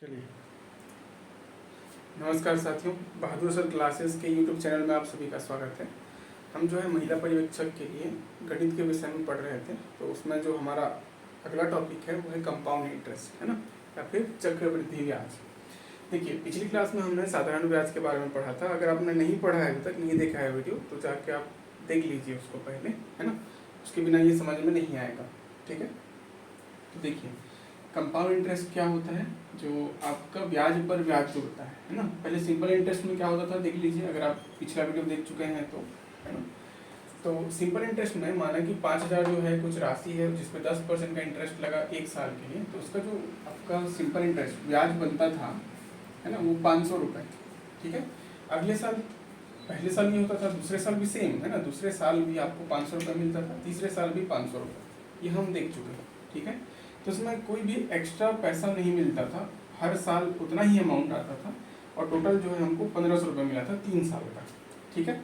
चलिए, नमस्कार साथियों, बहादुर सर क्लासेस के यूट्यूब चैनल में आप सभी का स्वागत है। हम जो है महिला पर्यवेक्षक के लिए गणित के विषय में पढ़ रहे थे, तो उसमें जो हमारा अगला टॉपिक है वो है कंपाउंड इंटरेस्ट, है ना, या फिर चक्रवृद्धि ब्याज। देखिए, पिछली क्लास में हमने साधारण ब्याज के बारे में पढ़ा था। अगर आपने नहीं पढ़ा है, अभी तक नहीं देखा है वीडियो, तो जाके आप देख लीजिए उसको पहले, है ना। उसके बिना ये समझ में नहीं आएगा, ठीक है। तो देखिए, कंपाउंड इंटरेस्ट क्या होता है, जो आपका ब्याज पर ब्याज जोड़ता है ना। पहले सिंपल इंटरेस्ट में क्या होता था देख लीजिए, अगर आप पिछला वीडियो देख चुके हैं तो, है ना। तो सिंपल इंटरेस्ट में माना कि 5,000 जो है कुछ राशि है जिसपे 10% का इंटरेस्ट लगा एक साल के लिए, तो उसका जो आपका सिंपल इंटरेस्ट ब्याज बनता था, है ना, वो 500 रुपये, ठीक है। अगले साल, पहले साल ये होता था, दूसरे साल भी सेम, है ना, दूसरे साल भी आपको 500 रुपये मिलता था, तीसरे साल भी 500 रुपये, ये हम देख चुके हैं, ठीक है। तो उसमें कोई भी एक्स्ट्रा पैसा नहीं मिलता था, हर साल उतना ही अमाउंट आता था, और टोटल जो है हमको 1500 रुपये मिला था 3 साल का, ठीक है।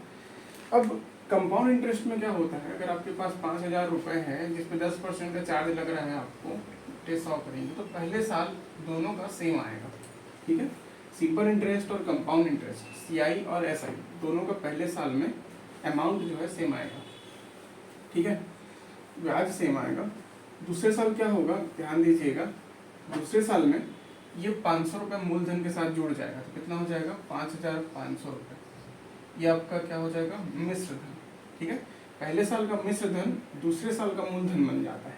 अब कंपाउंड इंटरेस्ट में क्या होता है, अगर आपके पास 5,000 रुपये है जिसमें 10% का चार्ज लग रहा है आपको, 100 करेंगे तो पहले साल दोनों का सेम आएगा, ठीक है। सिंपल इंटरेस्ट और कंपाउंड इंटरेस्ट, CI और SI दोनों का पहले साल में अमाउंट जो है सेम आएगा, ठीक है, ब्याज सेम आएगा। दूसरे साल क्या होगा, ध्यान दीजिएगा, दूसरे साल में ये 500 रुपये मूलधन के साथ जुड़ जाएगा, तो कितना हो जाएगा 5,500 रुपये। ये आपका क्या हो जाएगा, मिश्र धन, ठीक है। पहले साल का मिश्र धन दूसरे साल का मूलधन बन जाता है,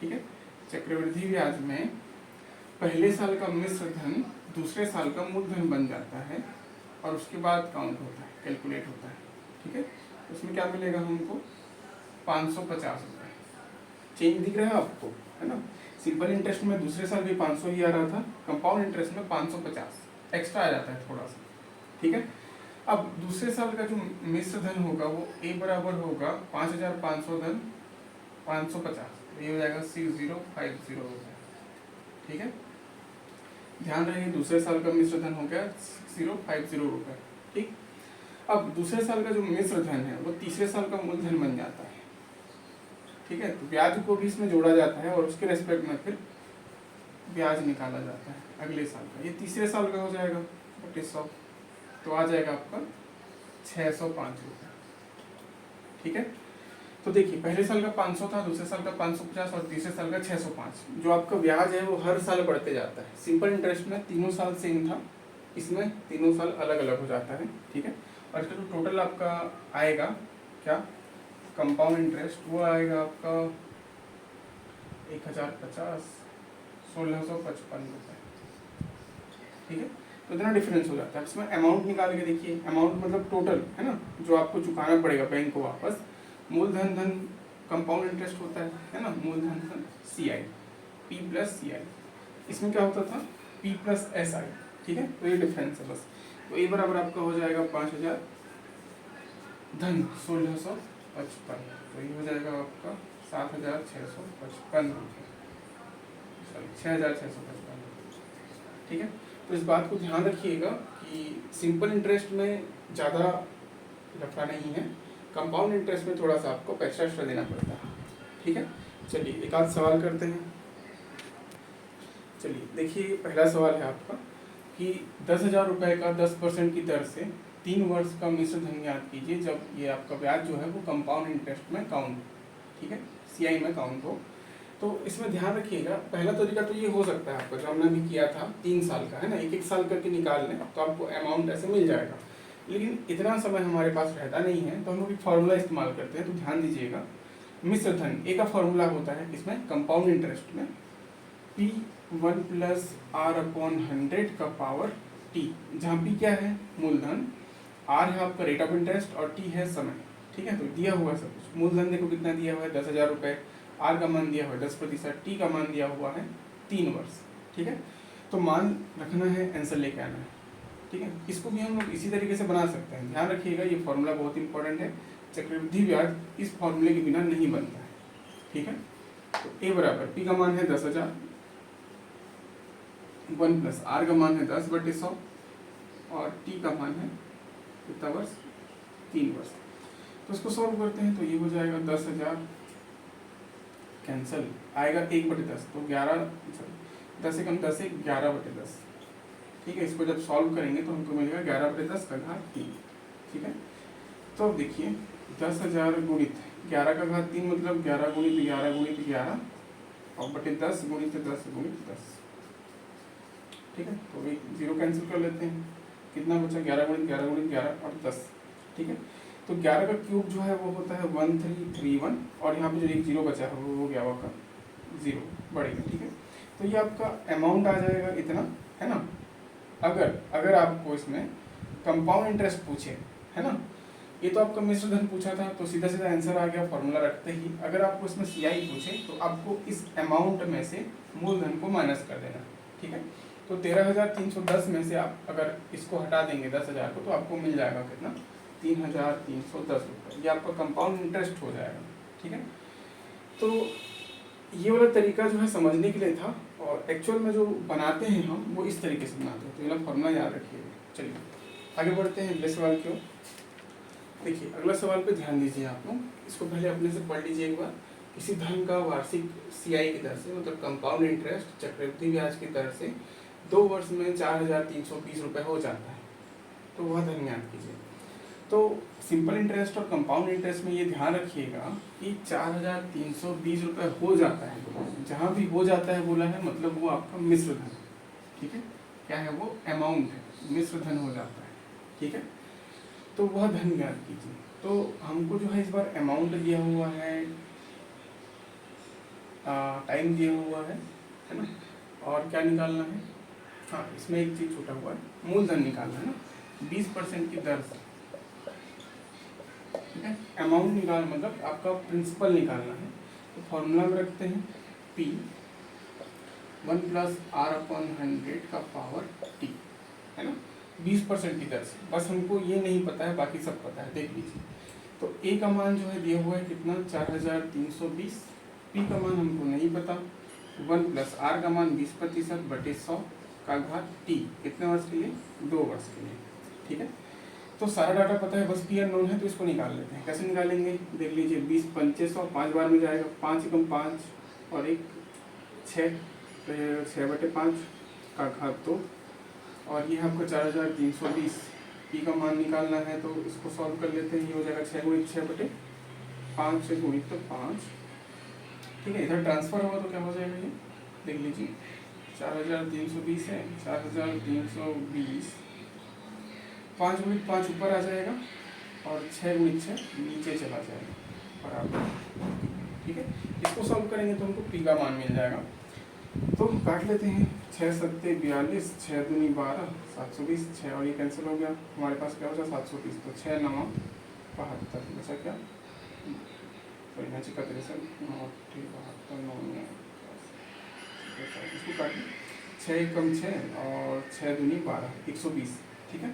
ठीक है। चक्रवृद्धि ब्याज में पहले साल का मिश्र धन दूसरे साल का मूलधन बन जाता है, और उसके बाद काउंट होता है, कैलकुलेट होता है, ठीक है। उसमें क्या मिलेगा हमको, 550 रुपये। चेंज दिख रहा है आपको, है ना। सिंपल इंटरेस्ट में दूसरे साल भी 500 ही आ रहा था, कंपाउंड इंटरेस्ट में 550 एक्स्ट्रा आ जाता है थोड़ा सा, ठीक है। अब दूसरे साल का जो मिश्र धन होगा वो A बराबर होगा 5,500 धन 550, ये हो जाएगा 6050 हो जाएगा, ठीक है। ध्यान रखिए, दूसरे साल का मिश्र धन हो गया 6050 रुपये, ठीक। अब दूसरे साल का जो मिश्र धन है वो तीसरे साल का मूलधन बन जाता है, ठीक है। तो ब्याज को भी इसमें जोड़ा जाता है और उसके रेस्पेक्ट में फिर ब्याज निकाला जाता है अगले साल का। ये तीसरे साल का हो जाएगा 2500, तो आ जाएगा आपका 605 रुपये, ठीक है। तो देखिए, पहले साल का 500 था, दूसरे साल का 550 और तीसरे साल का 605। जो आपका ब्याज है वो हर साल बढ़ते जाता है। सिंपल इंटरेस्ट में तीनों साल सेम था, इसमें तीनों साल अलग अलग हो जाता है, ठीक है। और इसका जो टोटल आपका आएगा क्या, कंपाउंड इंटरेस्ट, वो आएगा आपका 1050 1655 रुपये, ठीक है। तो इतना डिफरेंस हो जाता है। इसमें अमाउंट निकाल के देखिए, अमाउंट मतलब टोटल, है ना, जो आपको चुकाना पड़ेगा बैंक को वापस। मूलधन धन कंपाउंड इंटरेस्ट होता है ना, मूलधन धन CI, P प्लस CI। इसमें क्या होता था, P प्लस SI, ठीक है। तो ये डिफरेंस है बस। तो A बराबर आपका हो जाएगा 5,000 धन 1655, तो ये हो जाएगा आपका 7,655 रुपये, सॉरी 6,655, ठीक है। तो इस बात को ध्यान रखिएगा कि सिंपल इंटरेस्ट में ज़्यादा लफड़ा नहीं है, कंपाउंड इंटरेस्ट में थोड़ा सा आपको एक्स्ट्रा देना पड़ता है, ठीक है। चलिए, एक आध सवाल करते हैं। चलिए देखिए, पहला सवाल है आपका कि 10,000 रुपये का 10% की दर से 3 वर्ष का मिश्र धन ज्ञात कीजिए जब ये आपका ब्याज जो है वो कंपाउंड इंटरेस्ट में काउंट, ठीक है, CI में काउंट हो। तो इसमें ध्यान रखिएगा, पहला तरीका तो ये हो सकता है आपका, जो हमने भी किया था 3 साल का, है ना, एक एक साल करके निकाल लें तो आपको अमाउंट ऐसे मिल जाएगा। लेकिन इतना समय हमारे पास रहता नहीं है, तो हम लोग एक फार्मूला इस्तेमाल करते हैं। तो ध्यान दीजिएगा, मिश्र धन A का फार्मूला होता है इसमें कंपाउंड इंटरेस्ट में, P1 प्लस R/100 का पावर T, जहाँ P क्या है, मूलधन, R है आपका रेट ऑफ इंटरेस्ट और T है समय, ठीक है। तो दिया हुआ है सब कुछ। मूलधन देखो कितना दिया हुआ है, 10,000 रुपये, R का मान दिया हुआ है 10%, T का मान दिया हुआ है 3 वर्ष, ठीक है। तो मान रखना है, आंसर लेके आना है, ठीक है। इसको भी हम लोग इसी तरीके से बना सकते हैं। ध्यान रखिएगा, ये फॉर्मूला बहुत इंपॉर्टेंट है। चक्रवृद्धि ब्याज इस फॉर्मूले के बिना नहीं बनता है, ठीक है। तो A बराबर P का मान है 10,000, 1 प्लस R का मान है 10/100 और T का मान है कितना वर्ष, 3 वर्ष। तो इसको सॉल्व करते हैं, तो ये हो जाएगा 10,000 कैंसल आएगा 1/10, तो 11 10 एकम 10 एक 11/10, ठीक है। इसको जब सॉल्व करेंगे तो हमको मिलेगा 11/10 का घात 3, ठीक है। तो अब देखिए 10,000 गुणित 11 का घात 3 मतलब 11 गुणित 11 गुणित 11 और बटे 10 गुणित 10 गुणित 10, ठीक है। तो भी 0 कैंसिल कर लेते हैं, कितना बचा 11 गुणित 11 गुणित 11 और 10, ठीक है। तो 11 का क्यूब जो है वो होता है 1331 और यहाँ पे जो एक 0 बचा है वो हो गया आपका 0 बढ़ेगा, ठीक है। तो ये आपका अमाउंट आ जाएगा इतना, है ना। अगर आपको इसमें कंपाउंड इंटरेस्ट पूछे, है ना, ये तो आपका मिश्र धन पूछा था तो सीधा सीधा आंसर आ गया फॉर्मूला रखते ही। अगर आपको इसमें सीआई पूछे तो आपको इस अमाउंट में से मूलधन को माइनस कर देना, ठीक है। तो 13,310 में से आप अगर इसको हटा देंगे 10,000 को तो आपको मिल जाएगा कितना 3,310 रुपये, ये आपका कंपाउंड इंटरेस्ट हो जाएगा, ठीक है। तो ये वाला तरीका जो है समझने के लिए था और एक्चुअल में जो बनाते हैं हम वो इस तरीके से बनाते हैं, तो ये फॉर्मूला याद रखिएगा। चलिए आगे बढ़ते हैं अगले सवाल की ओर। देखिए अगला सवाल पे ध्यान दीजिए आप लोग, इसको पहले अपने से पढ़ लीजिए एक बार। किसी धन का वार्षिक सीआई की दर से मतलब कंपाउंड इंटरेस्ट चक्रवृद्धि ब्याज की दर से 2 वर्ष में 4,320 रुपये हो जाता है, तो वह धन याद कीजिए। तो सिंपल इंटरेस्ट और कंपाउंड इंटरेस्ट में ये ध्यान रखिएगा कि 4,320 रुपये हो जाता है, जहाँ भी हो जाता है बोला है मतलब वो आपका मिश्र धन, ठीक है। क्या है वो अमाउंट है, मिश्र धन हो जाता है, ठीक है। तो वह धन याद कीजिए। तो हमको जो है इस बार अमाउंट दिया हुआ है, टाइम दिया हुआ है ना, और क्या निकालना है, हाँ इसमें एक चीज छूटा हुआ है, मूलधन निकालना है ना 20% की दर से, ठीक है। अमाउंट निकाल मतलब आपका प्रिंसिपल निकालना है, तो फॉर्मूला में रखते हैं P 1 + R/100 का पावर T, है ना 20% की दर से। बस हमको ये नहीं पता है, बाकी सब पता है, देख लीजिए। तो A का मान जो है दिया हुआ है कितना 4,320, P का मान हमको नहीं पता, 1 + R का मान 20% बटे 100 का घात T, कितने वर्ष के लिए 2 वर्ष के लिए, ठीक है। तो सारा डाटा पता है, बस P अननोन है तो इसको निकाल लेते हैं। कैसे निकालेंगे देख लीजिए, 20 पंचे 100 5 बार में जाएगा, 5 एकम 5 और एक 6, तो 6/5 का घात 2 और ये आपका 4,320 P का मान निकालना है तो इसको सॉल्व कर लेते हैं। ये हो जाएगा 6 गुणित 6/5 से गुणित तो 5, ठीक है। इधर ट्रांसफर होगा तो क्या हो जाएगा ये देख लीजिए, 4,320 है, 4,320 5 गुणित 5 ऊपर आ जाएगा और 6 गुणित 6 नीचे चला जाएगा बराबर, ठीक है। इसको सॉल्व करेंगे तो हमको P का मान मिल जाएगा। तो काट लेते हैं, 6 सत्ते 42, 6 दूनी 12, 720, 6 और ये कैंसिल हो गया, हमारे पास क्या बचा 730, तो 6 9 72 बचा क्या, सॉरी 9 63 9 72 9 इसको काट 6 एकम 6 और 6 दूनी 12 120, ठीक है।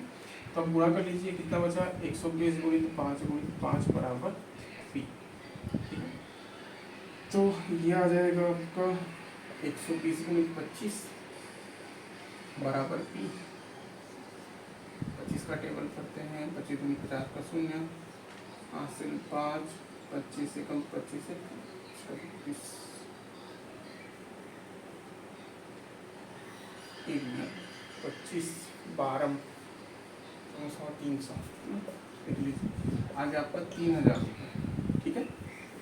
तो अब गुणा कर लीजिए, कितना बचा 120 गुणित 5 बराबर P, ठीक है। तो ये आ जाएगा आपका 120 गुणित 25 बराबर P, 25 का टेबल करते हैं, 25 दूनी 50 का 0, हासिल 5, 25 एकम 25 से 26 25 12 300 देख लीजिए, आगे आपका 3,000 रुपये, ठीक है।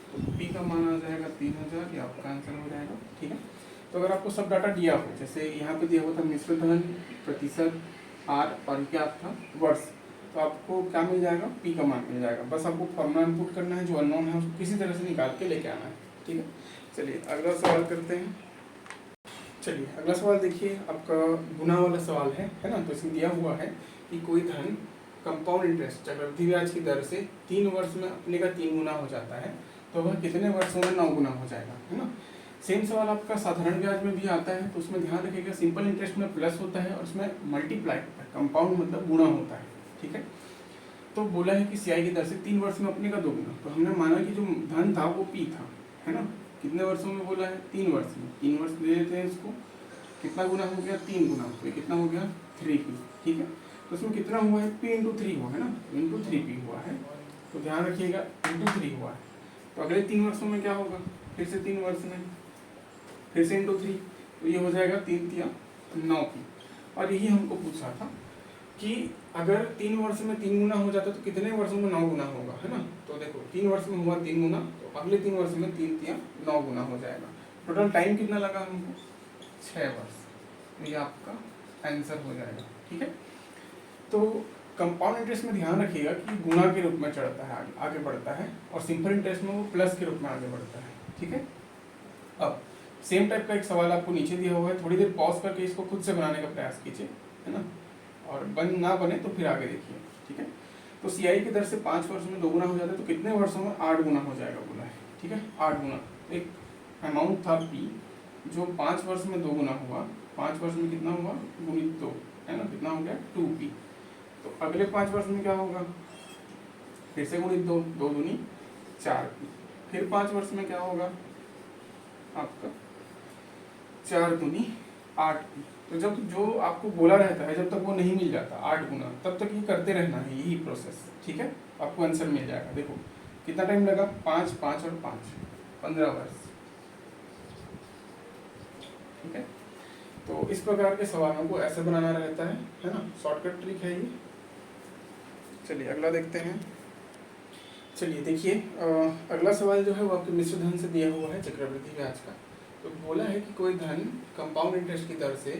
तो P का मान आ जाएगा 3,000, ये आपका आंसर हो जाएगा, ठीक है। तो अगर आपको सब डाटा दिया हो, जैसे यहाँ पे दिया हुआ था मिश्र धन, प्रतिशत, R और क्या था वर्ष, तो आपको क्या मिल जाएगा P का मान मिल जाएगा। बस आपको फॉर्मूला इनपुट करना है, जो अननोन है उसको किसी तरह से निकाल के लेके आना है, ठीक है। चलिए अगला सवाल करते हैं। चलिए अगला सवाल देखिए, आपका गुना वाला सवाल है ना। तो इसमें दिया हुआ है कि कोई धन कंपाउंड इंटरेस्ट चक्रवृद्धि ब्याज की दर से 3 वर्ष में अपने का 3 गुना हो जाता है, तो वह कितने वर्षों में 9 गुना हो जाएगा, है ना। सेम सवाल आपका साधारण ब्याज में भी आता है, तो उसमें ध्यान रखिएगा सिंपल इंटरेस्ट में प्लस होता है और उसमें मल्टीप्लाई होता है, कंपाउंड मतलब गुणा होता है, ठीक है। तो बोला है कि सीआई की दर से 3 वर्ष में अपने का 2 गुना, तो हमने माना कि जो धन था वो P था, है ना। कितने वर्षों में बोला है 3 वर्ष में, 3 वर्ष दे देते हैं इसको, कितना गुना हो गया 3 गुना, तो ये कितना हो गया 3P, ठीक है। तो इसमें कितना हुआ है P × 3 हुआ है ना, × 3P हुआ है, तो ध्यान रखिएगा × 3 हुआ है। तो अगले 3 वर्षों में क्या होगा, फिर से 3 वर्ष में फिर से × 3, तो ये हो जाएगा 3 तिया 9 पी। और यही हमको पूछा था कि अगर 3 वर्ष में 3 गुना हो जाता तो कितने वर्षों में 9 गुना होगा, है ना। तो देखो 3 वर्ष में हुआ 3 गुना, तो अगले 3 वर्ष में 3 तिया 9 गुना हो जाएगा। टोटल टाइम कितना लगा हमको, 6 वर्ष। तो ये आपका आंसर हो जाएगा, ठीक है। तो कंपाउंड इंटरेस्ट में ध्यान रखिएगा कि गुना के रूप में चढ़ता है, आगे बढ़ता है, और सिंपल इंटरेस्ट में वो प्लस के रूप में आगे बढ़ता है, ठीक है। अब सेम टाइप का एक सवाल आपको नीचे दिया हुआ है, थोड़ी देर पॉज करके इसको खुद से बनाने का प्रयास कीजिए, है ना, और बन ना बने तो फिर आगे देखिए, ठीक है। तो सीआई की दर से 5 वर्ष में 2 गुना हो जाता है, तो कितने वर्षों में 8 गुना हो जाएगा बोला है, ठीक है। 8 गुना एक अमाउंट था पी जो 5 वर्ष में 2 गुना हुआ, 5 वर्ष में कितना हुआ गुणित 2, है ना, कितना हो गया 2p। तो अगले 5 वर्ष में क्या होगा, फिर से गुणित 2, 2 दूनी 4p। फिर 5 वर्ष में क्या होगा आपका 4 दूनी 8p। तो जब जो आपको बोला रहता है, जब तक वो नहीं मिल जाता 8 गुना, तब तक ये करते रहना है, यही प्रोसेस, ठीक है। आपको आंसर मिल जाएगा। देखो कितना टाइम लगा, 5 5 और 5 15 वर्ष, ठीक है। तो इस प्रकार के सवालों को ऐसे बनाना रहता है ना, शॉर्टकट ट्रिक है ये। चलिए अगला देखते हैं। चलिए देखिए, अगला सवाल जो है वो आपके मिश्र धन से दिया हुआ है, चक्रवृद्धि ब्याज का। तो बोला है कि कोई धन कंपाउंड इंटरेस्ट की दर से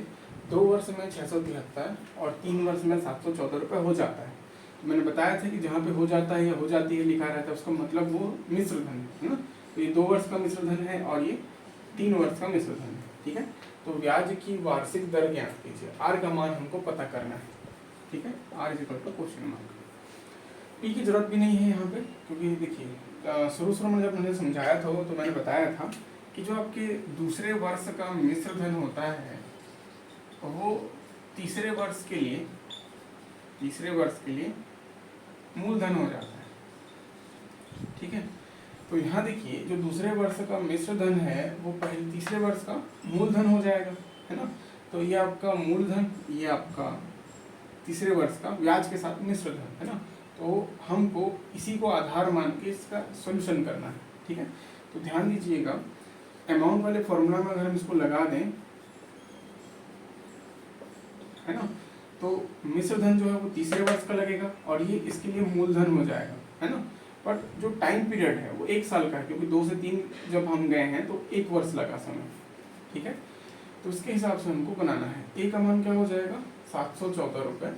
2 वर्ष में 673 और 3 वर्ष में 714 रुपये हो जाता है। तो मैंने बताया था कि जहाँ पे हो जाता है या हो जाती है लिखा रहता है, उसका मतलब वो मिश्र धन है ना। तो ये 2 वर्ष का मिश्र धन है और ये 3 वर्ष का मिश्र धन है, ठीक है। तो ब्याज की वार्षिक दर ज्ञात कीजिए, आर का मान हमको पता करना है, ठीक है। R is equal to question mark. P की जरूरत भी नहीं है यहाँ पे, क्योंकि देखिए शुरू में जब मैंने समझाया था तो मैंने बताया था कि जो आपके दूसरे वर्ष का मिश्र धन होता है वो तीसरे वर्ष के लिए मूलधन हो जाता है, ठीक है। तो यहाँ देखिए जो दूसरे वर्ष का मिश्र धन है वो पहले तीसरे वर्ष का मूलधन हो जाएगा, है ना। तो ये आपका मूलधन, ये आपका तीसरे वर्ष का ब्याज के साथ मिश्र धन, है ना। तो हमको इसी को आधार मान के इसका सॉल्यूशन करना है, ठीक है। तो ध्यान दीजिएगा, अमाउंट वाले फॉर्मूला में अगर हम इसको लगा दें, है ना, तो मिश्र धन जो है वो तीसरे वर्ष का लगेगा और ये इसके लिए मूलधन हो जाएगा, है ना। बट जो टाइम पीरियड है वो 1 साल का है, क्योंकि 2 से 3 जब हम गए हैं तो 1 वर्ष लगा समय, ठीक है। तो इसके हिसाब से हमको बनाना है। ए का मान क्या हो जाएगा 714 रुपये,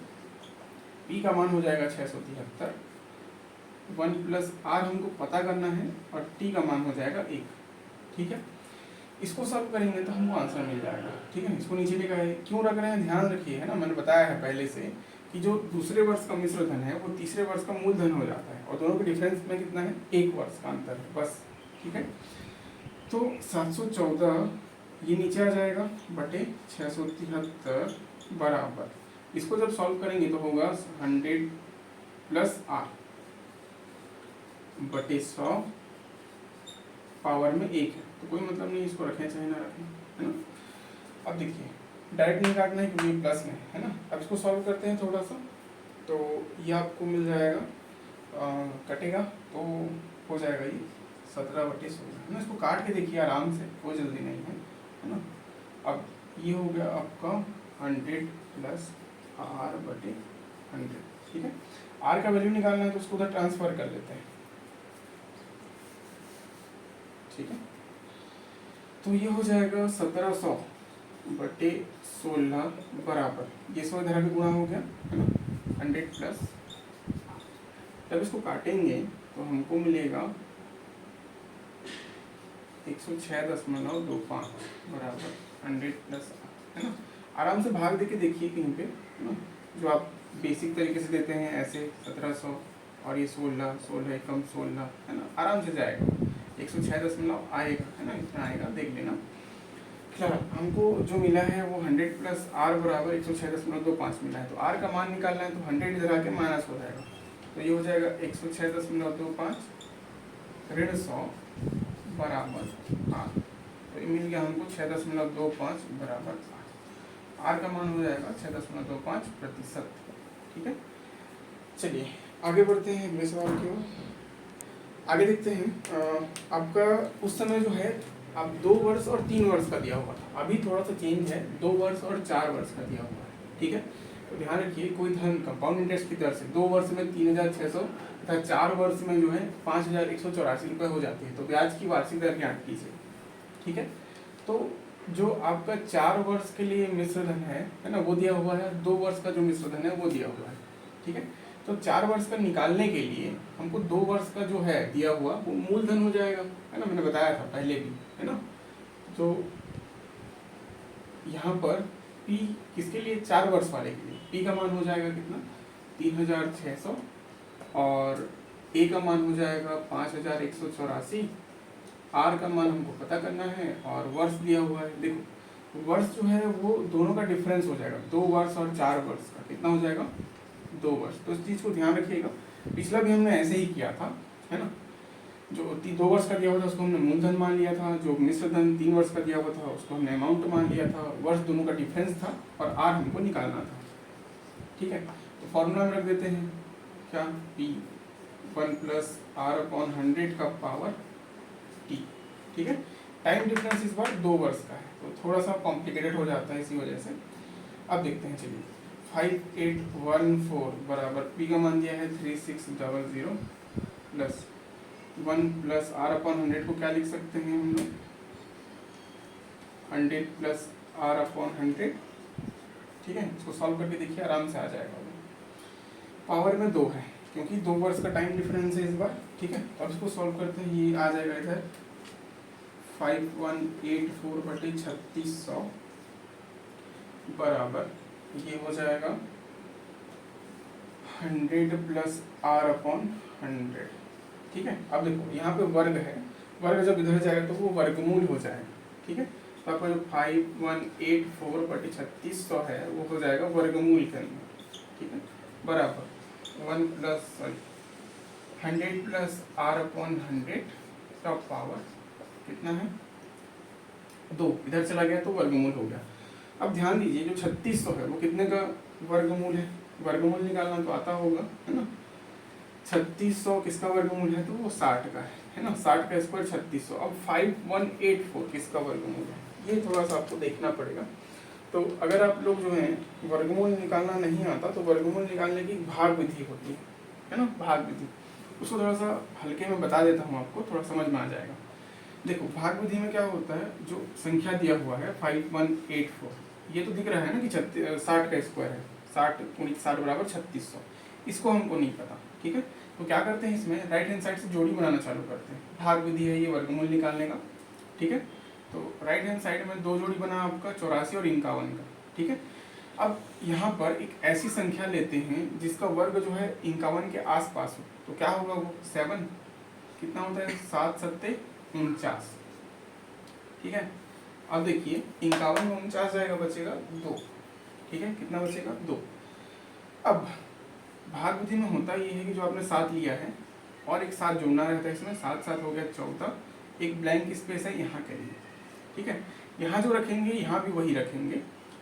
पी का मान हो जाएगा 673, 1 प्लस आर हमको पता करना है और टी का मान हो जाएगा 1, ठीक है। इसको सॉल्व करेंगे तो हमको आंसर मिल जाएगा, ठीक है। इसको नीचे लिखा है, क्यों रख रहे हैं ध्यान रखिए, है ना। मैंने बताया है पहले से कि जो दूसरे वर्ष का मिश्र धन है वो तीसरे वर्ष का मूलधन हो जाता है और दोनों के डिफरेंस में कितना है 1 वर्ष का अंतर है बस, ठीक है। तो 714 ये नीचे आ जाएगा बटे 673 बराबर, इसको जब सॉल्व करेंगे तो होगा 100 प्लस आर बटे 100 पावर में 1 है, तो कोई मतलब नहीं इसको रखें चाहे ना रखें, है ना। अब देखिए डायरेक्ट नहीं काटना है क्योंकि प्लस में है ना। अब इसको सॉल्व करते हैं थोड़ा सा, तो ये आपको मिल जाएगा, कटेगा तो हो जाएगा ये 17 बटे 16, है ना। इसको काट के देखिए आराम से, कोई जल्दी नहीं है ना। अब ये हो गया आपका 100 प्लस आर बटे 100, ठीक है। आर का वैल्यू निकालना है तो उसको उधर ट्रांसफर कर लेते हैं, ठीक है। तो ये हो जाएगा 1700 बटे 16 बराबर, ये 100 इधर भी गुणा हो गया, है ना, 100 प्लस। जब इसको काटेंगे तो हमको मिलेगा 106.25 बराबर 100 प्लस, है ना। आराम से भाग देके देखिए कहीं पे, है ना, जो आप बेसिक तरीके से देते हैं ऐसे 1700 और ये 16 16 कम 16, है ना, आराम से जाएगा 106 आएगा, है ना, इतना आएगा, देख लेना। फिलहाल हमको जो मिला है वो 100 प्लस आर बराबर 106.25 मिला है, तो आर का मान निकालना है तो 100 इधर आके माइनस हो जाएगा, तो ये हो जाएगा 106.25 ऋण 100 बराबर आर, तो ये मिल गया हमको 6.25 बराबर आर का मान हो जाएगा 6.25%, ठीक है। चलिए आगे बढ़ते हैं अगले सवाल की ओर। आगे देखते हैं, आपका उस समय जो है अब 2 वर्ष और 3 वर्ष का दिया हुआ था, अभी थोड़ा सा चेंज है, 2 वर्ष और 4 वर्ष का दिया हुआ है। ठीक है, तो ध्यान रखिए कोई धन कंपाउंड इंटरेस्ट की दर से 2 वर्ष में 3600 तथा 4 वर्ष में जो है 5184 रुपये हो जाती है, तो ब्याज की वार्षिक दर ज्ञात कीजिए। ठीक है, तो जो आपका 4 वर्ष के लिए मिश्र धन है ना, वो दिया हुआ है, 2 वर्ष का जो मिश्र धन है वो दिया हुआ है। ठीक है, तो 4 वर्ष का निकालने के लिए हमको 2 वर्ष का जो है दिया हुआ वो मूलधन हो जाएगा, है ना, मैंने बताया था पहले भी, है ना। तो यहाँ पर P किसके लिए, 4 वर्ष वाले के लिए P का मान हो जाएगा कितना, 3600, और A का मान हो जाएगा 5184, R का मान हमको पता करना है, और वर्ष दिया हुआ है। देखो वर्ष जो है वो दोनों का डिफरेंस हो जाएगा, 2 वर्ष और 4 वर्ष का कितना हो जाएगा, 2 वर्ष। तो इस चीज़ को ध्यान रखिएगा, पिछला भी हमने ऐसे ही किया था, है ना। जो 2 वर्ष का दिया हुआ था उसको हमने मूलधन मान लिया था, जो मिश्र धन 3 वर्ष का दिया हुआ था उसको हमने अमाउंट मान लिया था, वर्ष दोनों का डिफरेंस था, और R हमको निकालना था। ठीक है, तो फॉर्मूला में रख देते हैं क्या, P1 + R/100 का पावर T। ठीक है, टाइम डिफरेंस इस बार 2 वर्ष का है, तो थोड़ा सा कॉम्प्लिकेटेड हो जाता है इसी वजह से। अब देखते हैं, चलिए 5814 बराबर P का मान दिया है 3600 प्लस 1 + R/100 को क्या लिख सकते हैं हम लोग, 100 + R/100। ठीक है, इसको सॉल्व करके देखिए आराम से आ जाएगा। पावर में 2 है क्योंकि 2 वर्ष का टाइम डिफरेंस है इस बार। ठीक है, अब इसको सॉल्व करते हैं, ये आ जाएगा इधर 5184/3600 बराबर ये हो जाएगा 100 + R/100। ठीक है, अब देखो यहाँ पे वर्ग है, वर्ग जब इधर जाएगा तो वो वर्गमूल हो जाएगा। ठीक है, तो आपका जो 5184/3600 है वो हो जाएगा वर्गमूल के अंदर। ठीक है, बराबर 100 + R/100 का पावर कितना है, 2, इधर चला गया तो वर्गमूल हो गया। अब ध्यान दीजिए जो 3600 है वो कितने का वर्गमूल है, वर्गमूल निकालना तो आता होगा, है ना। 3600 किसका वर्गमूल है, तो वो 60 का है ना, 60 का स्क्वायर 3600। अब 5184 किसका वर्गमूल है, ये थोड़ा सा आपको देखना पड़ेगा। तो अगर आप लोग जो है वर्गमूल निकालना नहीं आता तो वर्गमूल निकालने की भाग विधि होती है ना, भाग विधि, उसको थोड़ा सा हल्के में बता देता हूँ आपको, थोड़ा समझ में आ जाएगा। देखो भाग विधि में क्या होता है, जो संख्या दिया हुआ है 5184, ये तो दिख रहा है ना कि 60 का स्क्वायर है, 60 × 60 बराबर 3600, इसको हमको नहीं पता। ठीक है, तो क्या करते हैं, इसमें राइट हैंड साइड से जोड़ी बनाना चालू करते हैं, भाग विधि है ये वर्गमूल निकालने का। ठीक है, तो राइट हैंड साइड में 2 जोड़ी बना आपका 84 और 51 का। ठीक है, अब यहाँ पर एक ऐसी संख्या लेते हैं जिसका वर्ग जो है 51 के आसपास हो, तो क्या होगा वो 7, कितना होता है 7 × 7 = 49। ठीक है, अब देखिए 51 में 49 जाएगा, बचेगा 2। ठीक है, कितना बचेगा 2। अब भाग विधि में होता ये है कि जो आपने 7 लिया है और एक 7 जोड़ना रहता है इसमें, 7 × 7 हो गया 14, एक ब्लैंक स्पेस है यहाँ के लिए। ठीक है, यहाँ जो रखेंगे यहाँ भी वही रखेंगे,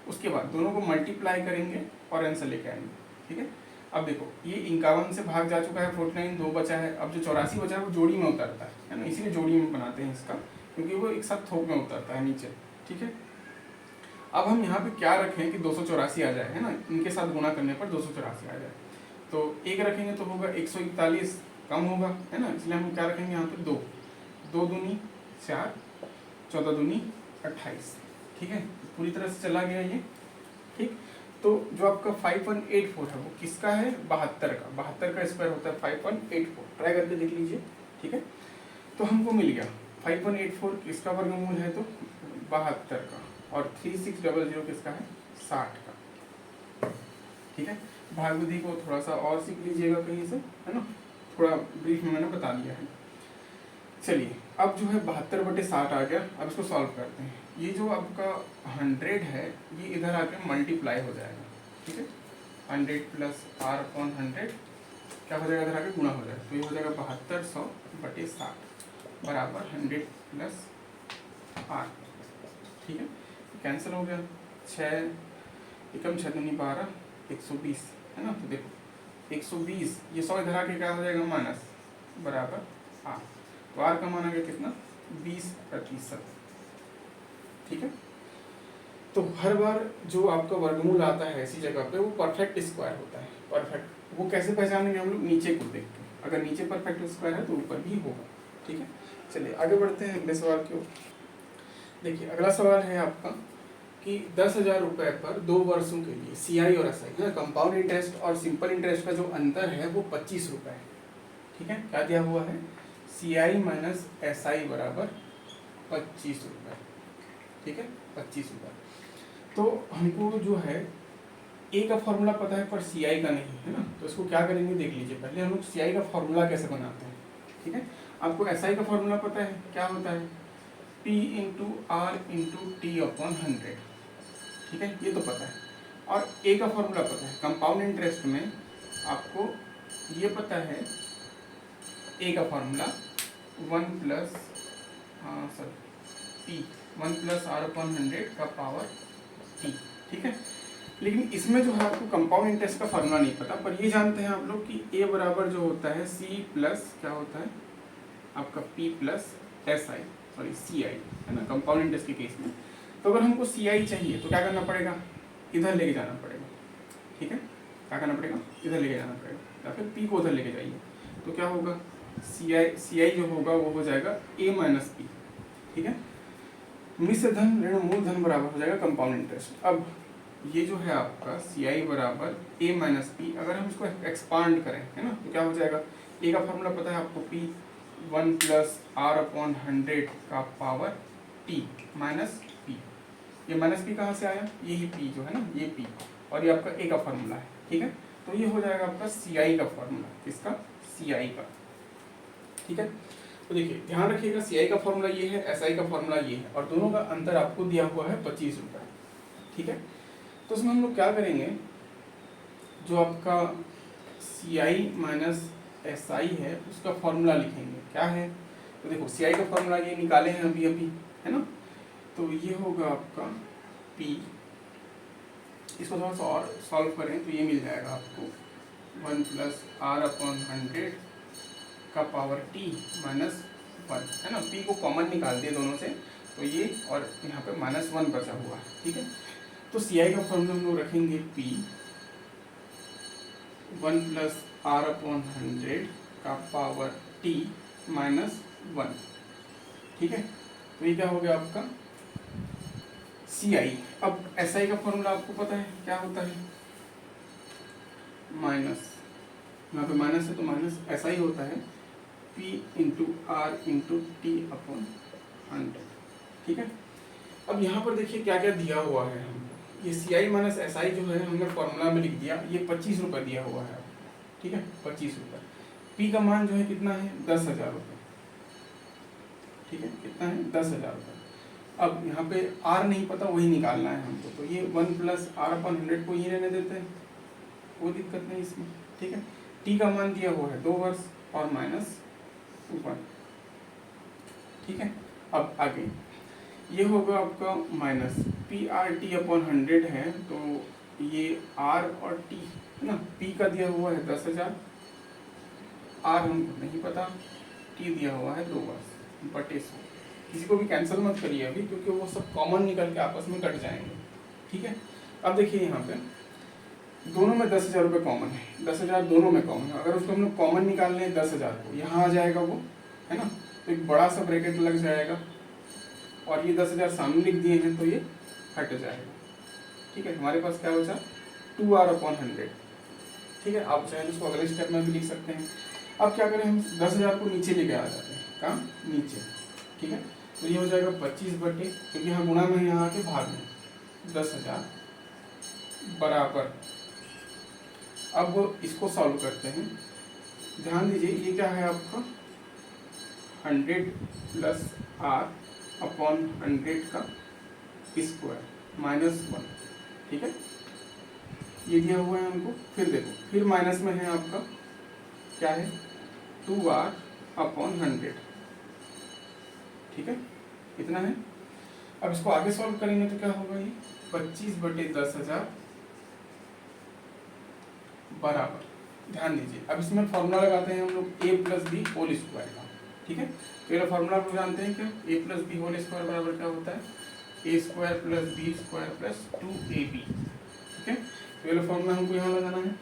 उसके बाद दोनों को मल्टीप्लाई करेंगे और आंसर लेके आएंगे। ठीक है, अब देखो ये 51 से भाग जा चुका है 49, 2 बचा है, अब जो 84 बचा है वो जोड़ी में उतरता है ना, इसीलिए जोड़ी में बनाते हैं इसका, क्योंकि वो एक साथ थोक में उतरता है नीचे। ठीक है, अब हम यहाँ पे क्या रखें कि 284 आ जाए, है ना, इनके साथ गुणा करने पर 284 आ जाए, तो एक रखेंगे तो होगा 141, कम होगा, है ना, इसलिए हम क्या रखेंगे यहाँ पे 2, 2 दूनी 4, 14 दूनी 28। ठीक है, पूरी तरह से चला गया ये। ठीक, तो जो आपका 5184 है वो किसका है, 72 का, 72 का स्क्वायर होता है 5184, ट्राई करके देख लीजिए। ठीक है, तो हमको मिल गया 5184 किसका वर्गमूल है, तो 72 का, और 3600 किसका है, 60 का। ठीक है, भाग विधि को थोड़ा सा और सीख लीजिएगा कहीं से, है ना, थोड़ा ब्रीफ में मैंने बता दिया है। चलिए अब जो है 72/60 आ गया, अब इसको सॉल्व करते हैं। ये जो आपका 100 है ये इधर आके मल्टीप्लाई हो जाएगा। ठीक है, 100 + R/100 क्या हो जाएगा, इधर आके गुणा हो जाएगा, तो ये हो जाएगा 7200/60 बराबर 100 + R। ठीक है, कैंसिल हो गया, 6 एकम 6 दूनी 12, 120, है ना, तो देखो 120, ये 100 इधर आके क्या हो जाएगा माइनस, बराबर R, तो R का मान आ गया कितना, 20%। ठीक है। तो हर बार जो आपका वर्गमूल आता है ऐसी जगह पे वो परफेक्ट स्क्वायर होता है। परफेक्ट वो कैसे पहचानेंगे हम लोग? नीचे को देख के, अगर नीचे परफेक्ट स्क्वायर है तो ऊपर भी होगा, ठीक है। चलिए आगे बढ़ते हैं अगले सवाल की ओर। देखिए अगला सवाल है आपका कि 10,000 रुपये पर 2 वर्षों के लिए CI और SI है, कंपाउंड इंटरेस्ट और सिंपल इंटरेस्ट का जो अंतर है वो 25 रुपये है, ठीक है। क्या दिया हुआ है? CI माइनस SI बराबर 25 रुपये, ठीक है, 25 रुपये। तो हमको जो है A का फॉर्मूला पता है पर CI का नहीं है ना, तो इसको क्या करेंगे देख लीजिए। पहले हम लोग CI का फॉर्मूला कैसे बनाते हैं, ठीक है। आपको SI का फॉर्मूला पता है, क्या होता है? P into R into T upon 100, ठीक है, ये तो पता है। और A का फॉर्मूला पता है, कंपाउंड इंटरेस्ट में आपको ये पता है A का फॉर्मूला 1 प्लस आर अपॉन 100 का पावर T, ठीक है। लेकिन इसमें जो है आपको कंपाउंड इंटरेस्ट का फॉर्मूला नहीं पता, पर ये जानते हैं आप लोग कि A बराबर जो होता है C प्लस क्या होता है आपका P प्लस CI है ना, कंपाउंड इंटरेस्ट के केस में। तो अगर हमको CI चाहिए तो क्या करना पड़ेगा? इधर लेके जाना पड़ेगा, ठीक है। क्या करना पड़ेगा? इधर लेके जाना पड़ेगा, या फिर P को उधर लेके जाइए। तो क्या होगा? CI जो होगा वो हो जाएगा A माइनस P, ठीक है। मिश्र धन ऋण मूल धन बराबर हो जाएगा कंपाउंड इंटरेस्ट। अब ये जो है आपका CI बराबर A माइनस P, अगर हम इसको एक्सपांड करें है ना तो क्या हो जाएगा? A का फॉर्मूला पता है आपको, P 1 प्लस आर अपॉन 100 का पावर T माइनस P। ये माइनस P कहाँ से आया? यही P जो है ना, ये P, और ये आपका A का फॉर्मूला है, ठीक है। तो ये हो जाएगा आपका CI का फॉर्मूला, किसका? CI का, ठीक है। तो देखिए ध्यान रखिएगा, CI का फॉर्मूला ये है, SI का फॉर्मूला ये है, और दोनों का अंतर आपको दिया हुआ है 25 रुपये, ठीक है। तो उसमें हम लोग क्या करेंगे, जो आपका CI माइनस SI है उसका फॉर्मूला लिखेंगे। क्या है? तो देखो CI का फॉर्मूला ये निकाले हैं अभी है ना, तो ये होगा आपका P, इसको थोड़ा सा और सॉल्व करें तो ये मिल जाएगा आपको 1 प्लस आर अपॉन 100 का पावर T माइनस 1 है ना। P को कॉमन निकाल दिए दोनों से, तो ये और यहाँ पे -1 बचा हुआ है, ठीक है। तो CI का फॉर्मूला हम लोग रखेंगे P 1 प्लस आर अपॉन 100 का पावर T माइनस 1, ठीक है। तो ये क्या हो गया आपका CI। अब SI का फॉर्मूला आपको पता है क्या होता है? माइनस, यहाँ पे माइनस है तो माइनस SI होता है P into R into T upon 100, ठीक है। अब यहाँ पर देखिए क्या क्या दिया हुआ है हमको। ये CI माइनस SI जो है हमने फॉर्मूला में लिख दिया, ये 25 रुपये दिया हुआ है, ठीक है, 25 रुपये। P का मान जो है कितना है? 10,000 रुपये, ठीक है, कितना है? 10,000 रुपये। अब यहाँ पे R नहीं पता, वही निकालना है हमको, तो ये 1 प्लस आर अपन 100 को ही रहने देते हैं, कोई दिक्कत नहीं इसमें, ठीक है। T का मान दिया हुआ है 2 वर्ष और माइनस 1, ठीक है। अब आगे ये होगा आपका माइनस PRT अपॉन 100 है, तो ये R और T है ना। P का दिया हुआ है 10,000, R हमको नहीं पता, T दिया हुआ है 2 वर्ष बटे 100। किसी को भी कैंसिल मत करिए अभी, क्योंकि वो सब कॉमन निकल के आपस में कट जाएंगे, ठीक है। अब देखिए यहाँ पे दोनों में 10,000 रुपये कॉमन है, 10,000 दोनों में कॉमन है। अगर उसको हम लोग कॉमन निकाल लें 10,000 को, यहाँ आ जाएगा वो है ना, तो एक बड़ा सा ब्रैकेट लग जाएगा, और ये 10,000 सामने लिख दिए हैं तो ये हट जाएगा, ठीक है। हमारे पास क्या बचा? 2R अपॉन 100, ठीक है। आप चाहे इसको अगले स्टेप में भी लिख सकते हैं। अब क्या करें, हम 10,000 को नीचे लेके आ जाते हैं, कहाँ? नीचे, ठीक है। तो ये हो जाएगा 25 बटे, क्योंकि यहाँ गुणा में यहाँ आके भाग में 10,000 बराबर। अब इसको सॉल्व करते हैं, ध्यान दीजिए ये क्या है आपका 100 प्लस R अपॉन 100 का स्क्वायर माइनस 1, ठीक है, ये दिया हुआ है हमको। फिर देखो, फिर माइनस में है आपका क्या है 2R अपॉन 100, ठीक है, इतना है। अब इसको आगे सॉल्व करेंगे तो क्या होगा, ये 25 बटे 10,000 बराबर। ध्यान दीजिए, अब इसमें फॉर्मूला लगाते हैं हम लोग A plus B whole square का, ठीक है। तो ये फॉर्मूला आप लोग जानते हैं क्या? A plus B whole square बराबर क्या होता है? A square plus B square plus 2ab। ठीक है, तो ये फॉर्मूला हमको यहाँ लगाना है।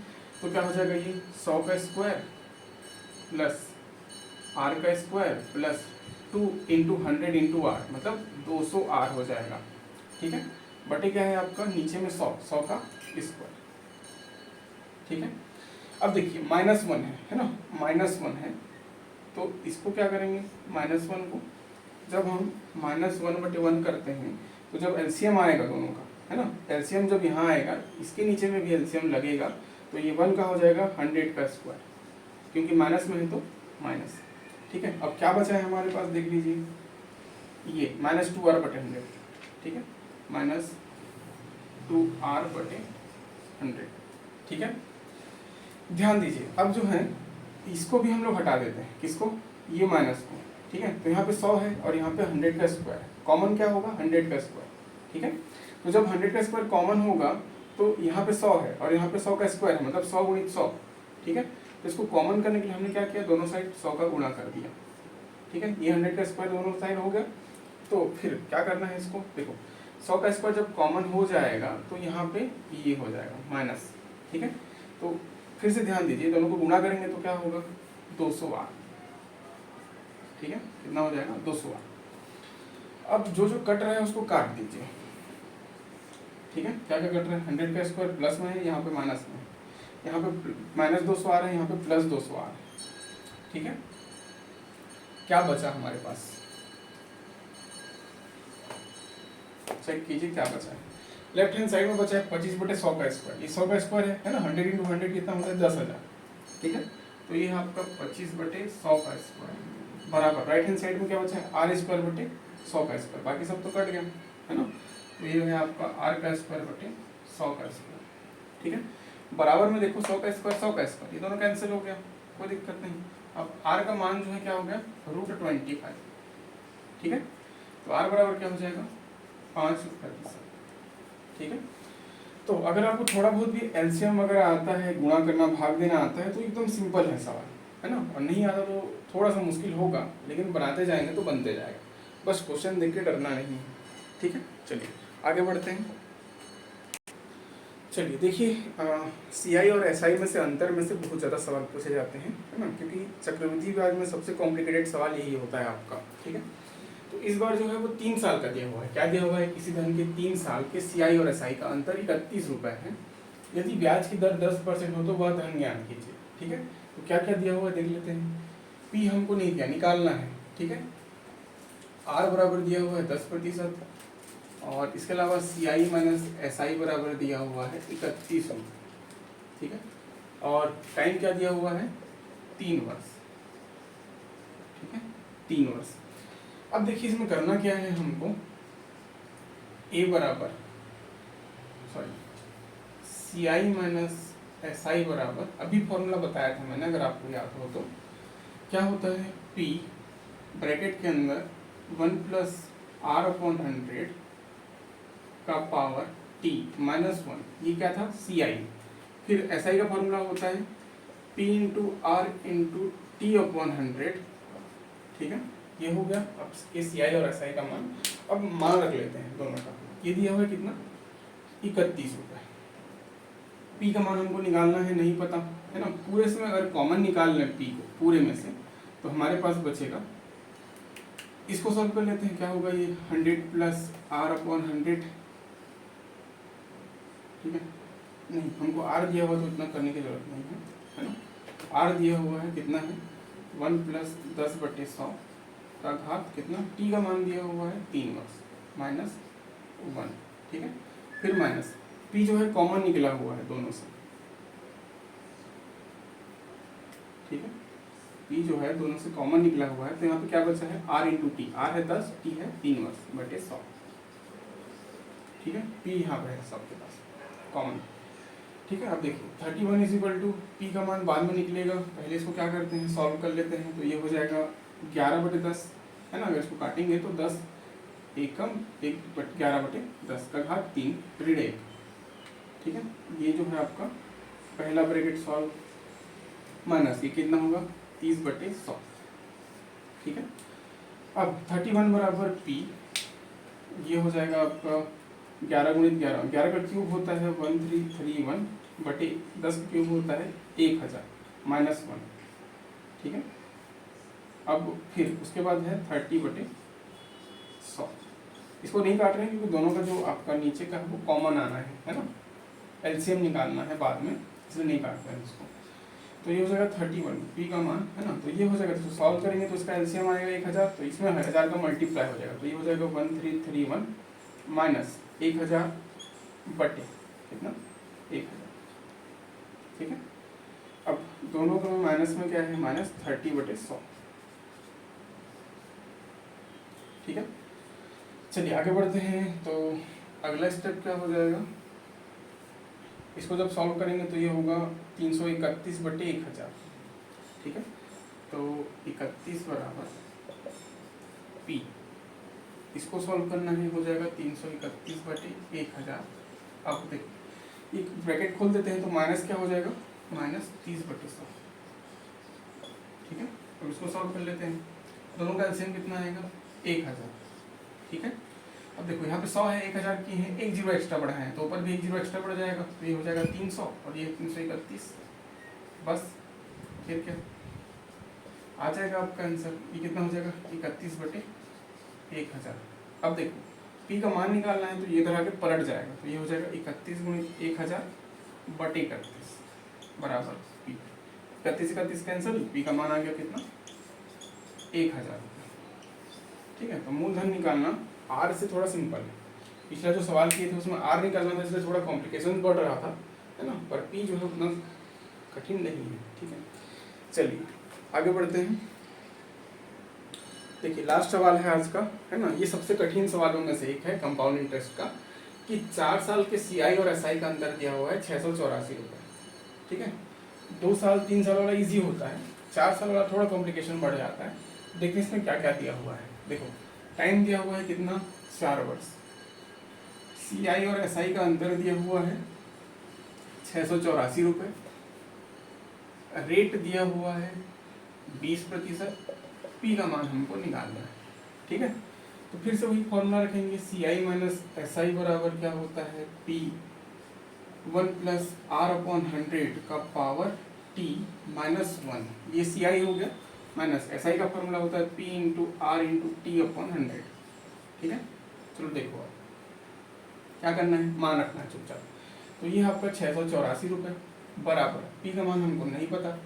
तो क्या हो जाएगा, ये 100 का स्क्वायर प्लस r का square plus 2 into 100 into R, मतलब 200 r हो जाएगा। ठीक है, बटे क्या है आपका नीचे में 100 का स्क्वायर। ठीक है, अब देखिए -1 है ना, -1 है, तो इसको क्या करेंगे, -1 को जब हम -1/1 करते हैं तो जब एलसीएम आएगा दोनों का, है ना, एलसीएम जब यहाँ आएगा इसके नीचे में भी एलसीएम लगेगा, तो ये 1 का हो जाएगा 100 का स्क्वायर, क्योंकि माइनस में है तो माइनस। ठीक है, अब क्या बचा है हमारे पास, देख लीजिए, ये -2r/100। ठीक है, -2r/100। ठीक है, ध्यान दीजिए, अब जो है इसको भी हम लोग हटा देते हैं, किसको, ये माइनस को। ठीक है, तो यहाँ पे 100 है और यहाँ पे 100 का स्क्वायर, कॉमन क्या होगा, 100 का स्क्वायर। ठीक है, तो जब 100 का स्क्वायर कॉमन होगा तो यहाँ पे 100 है और यहाँ पे 100 का स्क्वायर है, मतलब 100 गुणित 100। ठीक है, तो इसको कॉमन करने के लिए हमने क्या किया, दोनों साइड 100 का गुणा कर दिया। ठीक है, ये 100 का स्क्वायर दोनों साइड हो गया। तो फिर क्या करना है, इसको देखो, 100 का स्क्वायर जब कॉमन हो जाएगा तो यहाँ पे ये हो जाएगा माइनस। ठीक है, तो फिर से ध्यान दीजिए, दोनों को गुणा करेंगे तो क्या होगा, 200r। ठीक है, कितना हो जाएगा, 200r। अब जो जो कट रहा है उसको काट दीजिए। ठीक है, क्या क्या कट रहा है, 100 का स्क्वायर प्लस में है, यहाँ पे माइनस में है, यहाँ पे -200r है, यहाँ पे +200r है। ठीक है, क्या बचा हमारे पास, चेक कीजिए क्या बचा है। लेफ्ट हैंड साइड में बचा है 25/100 का स्क्वायर, ये 100 का स्क्वायर है ना, 100 × 100 कितना होता है, 10,000। ठीक है, तो ये आपका 25/100 का स्क्वायर बराबर राइट हैंड साइड में क्या बचा है, r² का स्क्वायर, बाकी सब तो कट गया, है ना, तो ये है आपका r² का स्क्वायर। ठीक है, बराबर में देखो 100 का स्क्वायर 100 का स्क्वायर, ये दोनों कैंसिल हो गया, कोई दिक्कत नहीं। अब r का मान जो है क्या हो गया, √25। ठीक है, तो r बराबर क्या हो जाएगा, 5%। ठीक है, तो अगर आपको थोड़ा बहुत भी एलसीएम वगैरह आता है, गुणा करना भाग देना आता है, तो एकदम सिंपल है सवाल, है ना, और नहीं आता तो थोड़ा सा मुश्किल होगा, लेकिन बनाते जाएंगे तो बनते जाएगा, बस क्वेश्चन देख के डरना नहीं है। ठीक है, चलिए आगे बढ़ते हैं। चलिए देखिए, सीआई और एसआई में से अंतर में से बहुत ज़्यादा सवाल पूछे जाते हैं, है ना, क्योंकि चक्रवृद्धि ब्याज में सबसे कॉम्प्लिकेटेड सवाल यही होता है आपका। ठीक है, तो इस बार जो है वो 3 साल का दिया हुआ है, क्या दिया हुआ है, किसी धन के 3 साल के सीआई और एसआई का अंतर 31 रुपये है। यदि ब्याज की दर 10% हो तो वह धन ज्ञान कीजिए। ठीक है, तो क्या क्या दिया हुआ है देख लेते हैं। पी हमको नहीं दिया, निकालना है। ठीक है, आर बराबर दिया हुआ है 10%, और इसके अलावा सीआई माइनस एसआई बराबर दिया हुआ है 31 रुपये। ठीक है, और टाइम क्या दिया हुआ है, 3 वर्ष। ठीक है, 3 वर्ष। अब देखिए इसमें करना क्या है हमको, ए बराबर सीआई माइनस एसआई बराबर, अभी फॉर्मूला बताया था मैंने, अगर आपको याद हो तो, क्या होता है, पी ब्रैकेट के अंदर 1 + r/100 का पावर t -1, ये क्या था, सीआई। फिर एसआई का फॉर्मूला होता है p × r × t/100। ठीक है, ये हो गया। अब ये सीआई और एसआई का मान, अब मान रख लेते हैं दोनों का। ये दिया हुआ है कितना, 31 रुपये। पी का मान हमको निकालना है, नहीं पता, है ना, पूरे से अगर कॉमन निकाल लें पी को पूरे में से, तो हमारे पास बचेगा, इसको सॉल्व कर लेते हैं, क्या होगा, ये 100 + r/100। ठीक है, नहीं, हमको r दिया हुआ तो इतना करने की जरूरत नहीं है ना, r दिया हुआ है कितना है, 1 + 10/100 का घात कितना, t का मान दिया हुआ है 3 वर्ष -1। ठीक है, फिर माइनस p जो है कॉमन निकला हुआ है दोनों से। ठीक है, p जो है दोनों से कॉमन निकला हुआ है, तो यहाँ पे क्या बचा है, r × t, r है 10, t है 3 वर्ष बटे 100। ठीक है, p यहाँ पे है सबके पास कॉमन। ठीक है, अब देखिए 31 = p का मान बाद में निकलेगा, पहले इसको क्या करते हैं, सॉल्व कर लेते हैं, तो ये हो जाएगा 11/10, है ना, अगर इसको काटेंगे तो 10 एकम 11/10 का घात 3 ऋण 1। ठीक है, ये जो है आपका पहला ब्रैकेट सॉल्व, माइनस ये कितना होगा, 30/100। ठीक है, अब 31 बराबर p ये हो जाएगा आपका 11 गुणित 11, 11 का क्यूब होता है 1331 बटे 10 का क्यूब होता है 1000 माइनस 1, ठीक है। अब फिर उसके बाद है 30 बटे 100। इसको नहीं काट रहे हैं क्योंकि दोनों का जो आपका नीचे का है वो कॉमन आना है ना, एलसीएम निकालना है बाद में, इसलिए नहीं काट रहे हैं इसको। तो ये हो जाएगा 31 पी का मान है ना, तो ये हो जाएगा, तो सॉल्व करेंगे तो इसका एलसीएम आएगा 1000, तो इसमें 1000 का मल्टीप्लाई हो जाएगा, तो ये हो जाएगा 1331 माइनस 1000 बटे कितना 1000, ठीक है। अब दोनों का माइनस में क्या है, माइनस 30 बटे 100, ठीक है। चलिए आगे बढ़ते हैं। तो अगला स्टेप क्या हो जाएगा, इसको जब सॉल्व करेंगे तो ये होगा 331 बटे 1000, ठीक है। तो 31 बराबर पी, इसको सॉल्व करना है, हो जाएगा 331 बटे 1000। अब देखिए एक ब्रैकेट खोल देते हैं तो माइनस क्या हो जाएगा, माइनस 30 बटे 100, ठीक है। अब इसको सॉल्व कर लेते हैं, दोनों का एलसीएम कितना आएगा 1000, ठीक है। अब देखो यहाँ पे 100 है, 1000 की है, एक जीरो एक्स्ट्रा बढ़ा है तो ऊपर भी एक जीरो एक्स्ट्रा बढ़ जाएगा, तो ये हो जाएगा 300 और ये 331, बस फिर क्या आ जाएगा आपका आंसर, ये कितना हो जाएगा 31 बटे 1000। अब देखो पी का मान निकालना है तो ये तरह के पलट जाएगा, तो ये हो जाएगा 31 गुणित 1000 बटे 31 बराबर पी, 31 कैंसिल, पी का मान आ गया कितना 1000, ठीक है। तो मूलधन निकालना आर से थोड़ा सिंपल है, पिछला जो सवाल किए थे उसमें आर निकालना था इसलिए थोड़ा कॉम्प्लिकेशन बढ़ रहा था, है ना, पर पी जो है उतना कठिन नहीं है, ठीक है। चलिए आगे बढ़ते हैं। देखिए लास्ट सवाल है आज का, है ना, ये सबसे कठिन सवालों में से एक है कंपाउंड इंटरेस्ट का, कि 4 साल के सीआई और एसआई का अंतर दिया हुआ है 684 रुपये, ठीक है। 2 साल 3 साल वाला इजी होता है, 4 साल वाला थोड़ा कॉम्प्लिकेशन बढ़ जाता है। देखिए इसमें क्या क्या दिया हुआ है, देखो टाइम दिया हुआ है कितना 4 वर्ष, सीआई और एसआई का अंतर दिया हुआ है 684 रुपये, रेट दिया हुआ है 20%, पी का मान हमको निकालना है, ठीक है। तो फिर से वही फॉर्मूला रखेंगे, सी आई माइनस एस आई बराबर क्या होता है पी 1 प्लस आर अपॉन 100 का पावर टी माइनस 1, ये सी आई हो गया, माइनस एस आई का फॉर्मूला होता है P into R into T upon 100, ठीक है। चलो देखो आप क्या करना है, मान रखना है चुपचाप। तो ये आपका 684 रुपये बराबर, पी का मान हमको नहीं पता,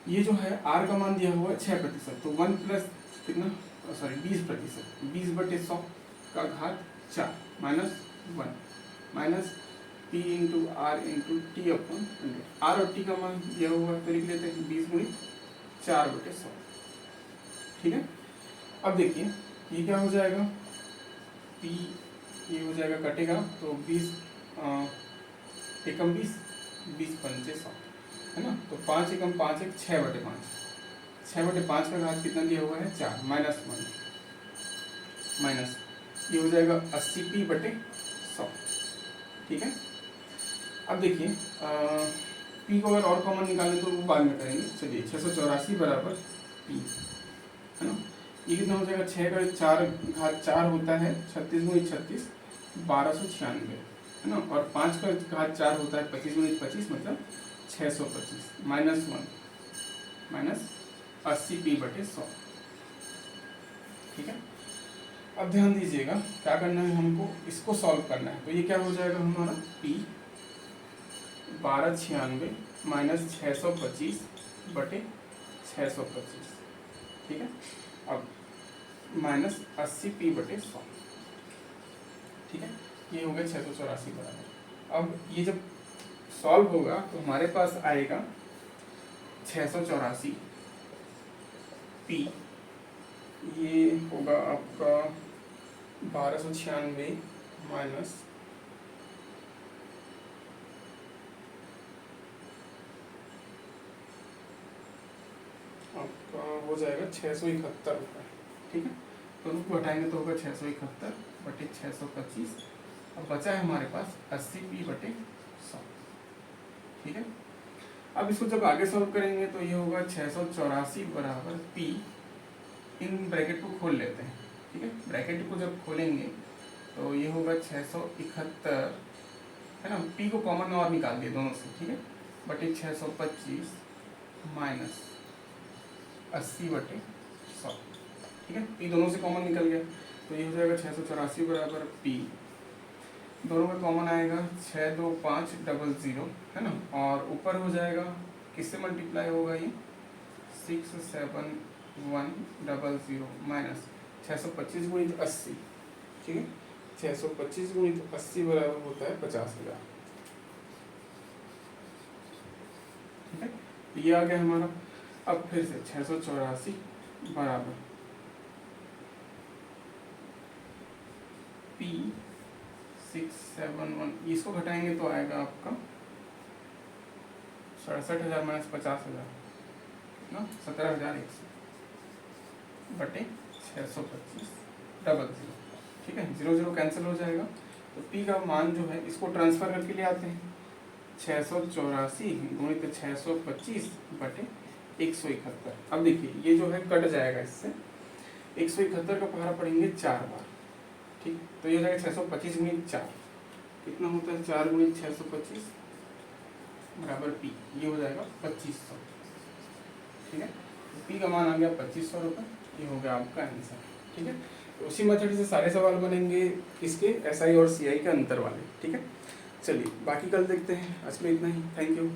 ये जो है आर का मान दिया हुआ है 6%, तो 1 प्लस कितना, सॉरी 20%, 20 बटे 100 का घात 4 minus 1 minus P into R into T upon 100, R और टी का मान दिया हुआ है तो लिख लेते हैं 20 गुणित 4 बटे 100, ठीक है। अब देखिए ये क्या हो जाएगा, पी ये हो जाएगा कटेगा तो 20 एकम 20 20 पंचे 100, है ना, तो 5 एकम 5 एक 6 बटे 5, 6 बटे 5 का घात कितना दिया हुआ है 4 माइनस 1 माइनस ये हो जाएगा 80 पी बटे 100, ठीक है। अब देखिए पी को अगर और कॉमन निकालें तो वो बाद में करेंगे। चलिए 684 बराबर पी, है ना, ये कितना हो जाएगा 6 का 4 घात 4 होता है 36 गुणित 36 1296, है ना, और 5 का घात 4 होता है 25 गुणित 25 मतलब 625 माइनस 1 माइनस 80 पी बटे 100, ठीक है। अब ध्यान दीजिएगा क्या करना है हमको, इसको सॉल्व करना है, तो ये क्या हो जाएगा हमारा पी 1296 माइनस 625 बटे 625, ठीक है। अब माइनस 80 पी बटे 100, ठीक है, ये हो गया 684 बराबर। अब ये जब सॉल्व होगा तो हमारे पास आएगा 684 पी, ये होगा आपका 1296 माइनस आपका हो जाएगा 671 रुपये, ठीक है। दोनों को हटाएंगे तो होगा 671 बटे 625, अब बचा है हमारे पास 80 पी बटे 100, ठीक है। अब इसको जब आगे सॉल्व करेंगे तो ये होगा 684 बराबर पी, इन ब्रैकेट को खोल लेते हैं, ठीक है। ब्रैकेट को जब खोलेंगे तो ये होगा 671, है ना, पी को कॉमन और निकाल दिए दोनों से, ठीक है, बटे 625 माइनस 80/100, ठीक है। पी दोनों से कॉमन निकल गया तो ये हो जाएगा 684 बराबर पी, दोनों में कॉमन आएगा 62500, है ना, और ऊपर हो जाएगा किससे मल्टीप्लाई होगा ये 67100 माइनस 625 गुणित 80, ठीक है, 625 गुणित 80 बराबर होता है 50,000, ठीक है। ये आ गया हमारा। अब फिर से 684 बराबर P 671, इसको घटाएंगे तो आएगा आपका 67,000 माइनस 50,000 ना 17,100 बटे 625 ठीक है, 0 कैंसिल हो जाएगा। तो P का मान जो है इसको ट्रांसफर करके ले आते हैं, 684 गुणित 625 बटे 171। अब देखिए ये जो है कट जाएगा इससे, 171 का पहाड़ा पढ़ेंगे 4 बार, ठीक, तो ये हो जाएगा 625 गुणित 4, कितना होता है 4 गुणित 625 बराबर P, ये हो जाएगा 2500, ठीक है। तो P का मान आ गया 2500 रुपये, ये हो गया आपका आंसर, ठीक है। तो उसी मेथड से सारे सवाल बनेंगे इसके SI और CI के अंतर वाले, ठीक है। चलिए बाकी कल देखते हैं, आज के लिए इतना ही, थैंक यू।